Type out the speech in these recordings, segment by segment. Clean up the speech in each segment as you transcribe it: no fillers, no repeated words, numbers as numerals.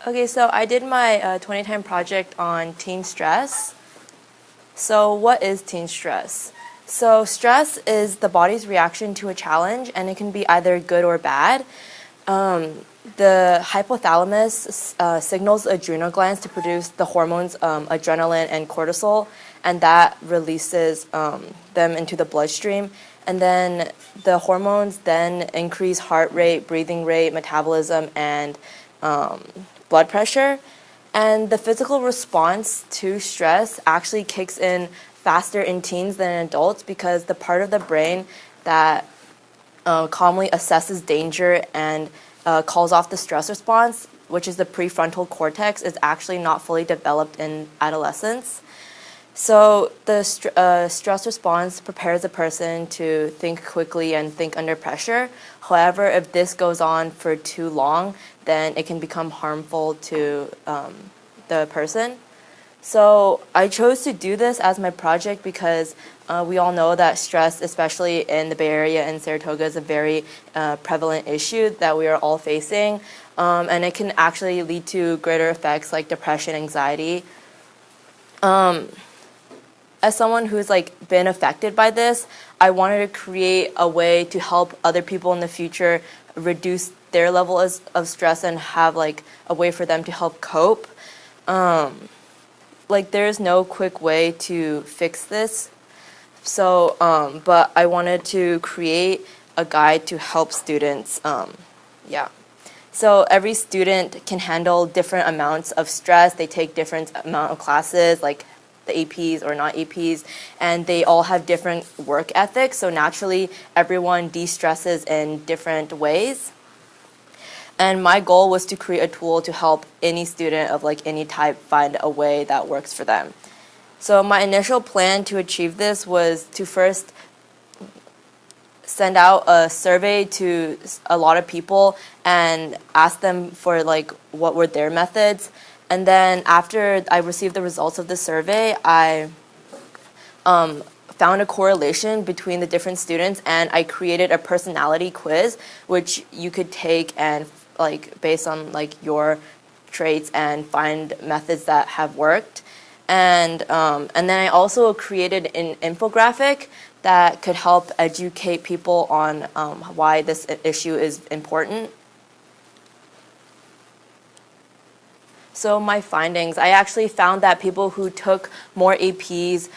Okay, so I did my 2010 project on teen stress. So what is teen stress? So stress is the body's reaction to a challenge, and it can be either good or bad. The hypothalamus signals adrenal glands to produce the hormones adrenaline and cortisol, and that releases them into the bloodstream. And then the hormones then increase heart rate, breathing rate, metabolism, and blood pressure. And the physical response to stress actually kicks in faster in teens than in adults because the part of the brain that calmly assesses danger and calls off the stress response, which is the prefrontal cortex, is actually not fully developed in adolescence. So the stress response prepares a person to think quickly and think under pressure. However, if this goes on for too long, then it can become harmful to the person. So I chose to do this as my project because we all know that stress, especially in the Bay Area and Saratoga, is a very prevalent issue that we are all facing. And it can actually lead to greater effects like depression, anxiety. As someone who's been affected by this, I wanted to create a way to help other people in the future reduce their level of stress and have a way for them to help cope. There's no quick way to fix this. So, but I wanted to create a guide to help students. So every student can handle different amounts of stress. They take different amount of classes, like the APs or not APs, and they all have different work ethics. So naturally, everyone de-stresses in different ways. And my goal was to create a tool to help any student of any type find a way that works for them. So my initial plan to achieve this was to first send out a survey to a lot of people and ask them for what were their methods. And then after I received the results of the survey, I found a correlation between the different students, and I created a personality quiz, which you could take and based on your traits and find methods that have worked. And then I also created an infographic that could help educate people on why this issue is important. So my findings, I actually found that people who took more APs,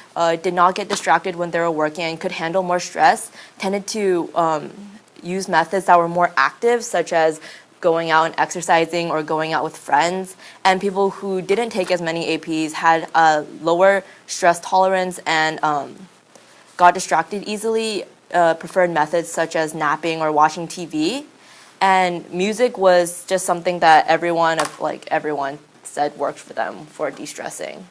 did not get distracted when they were working and could handle more stress, tended to use methods that were more active, such as going out and exercising or going out with friends. And people who didn't take as many APs had a lower stress tolerance and got distracted easily, preferred methods such as napping or watching TV. And music was just something that everyone said worked for them for de-stressing.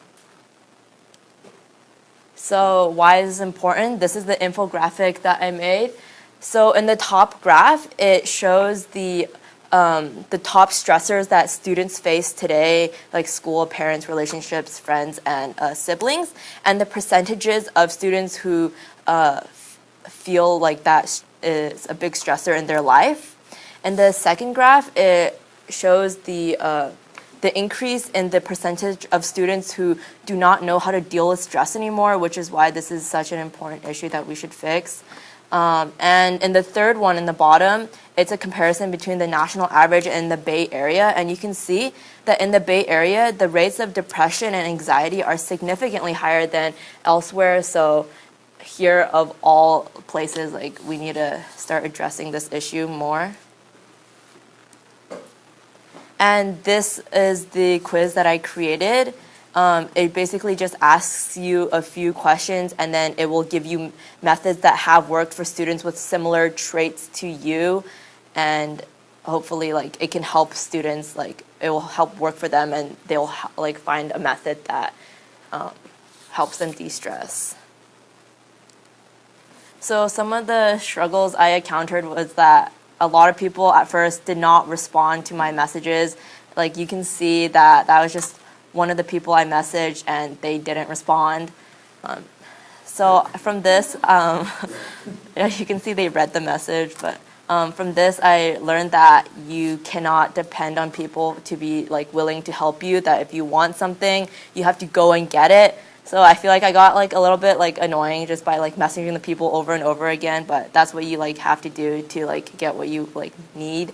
So why is this important? This is the infographic that I made. So in the top graph, it shows the top stressors that students face today, like school, parents, relationships, friends, and siblings, and the percentages of students who feel like that is a big stressor in their life. And the second graph, it shows the increase in the percentage of students who do not know how to deal with stress anymore, which is why this is such an important issue that we should fix. And in the third one in the bottom, it's a comparison between the national average and the Bay Area. And you can see that in the Bay Area, the rates of depression and anxiety are significantly higher than elsewhere. So here, of all places, we need to start addressing this issue more. And this is the quiz that I created. It basically just asks you a few questions, and then it will give you methods that have worked for students with similar traits to you. And hopefully, it can help students, it will help work for them, and they'll, find a method that helps them de-stress. So some of the struggles I encountered was that a lot of people at first did not respond to my messages. You can see that was just one of the people I messaged and they didn't respond. So from this, you can see they read the message, but From this, I learned that you cannot depend on people to be like willing to help you. That if you want something, you have to go and get it. So I feel like I got like a little bit like annoying just by like messaging the people over and over again. But that's what you like have to do to like get what you like need.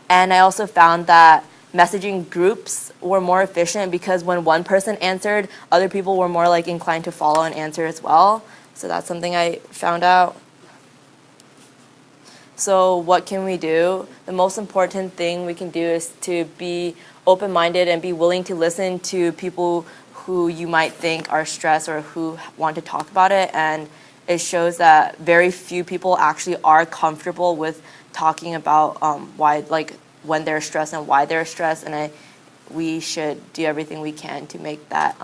And I also found that messaging groups were more efficient because when one person answered, other people were more like inclined to follow and answer as well. So that's something I found out. So what can we do? The most important thing we can do is to be open-minded and be willing to listen to people who you might think are stressed or who want to talk about it. And it shows that very few people actually are comfortable with talking about why, like, when they're stressed and why they're stressed. And we should do everything we can to make that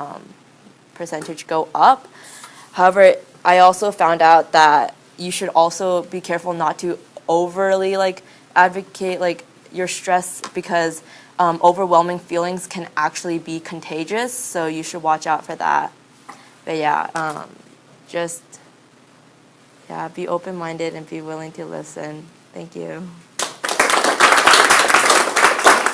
percentage go up. However, I also found out that you should also be careful not to overly like advocate like your stress because overwhelming feelings can actually be contagious, so you should watch out for that. But yeah, just be open-minded and be willing to listen. Thank you.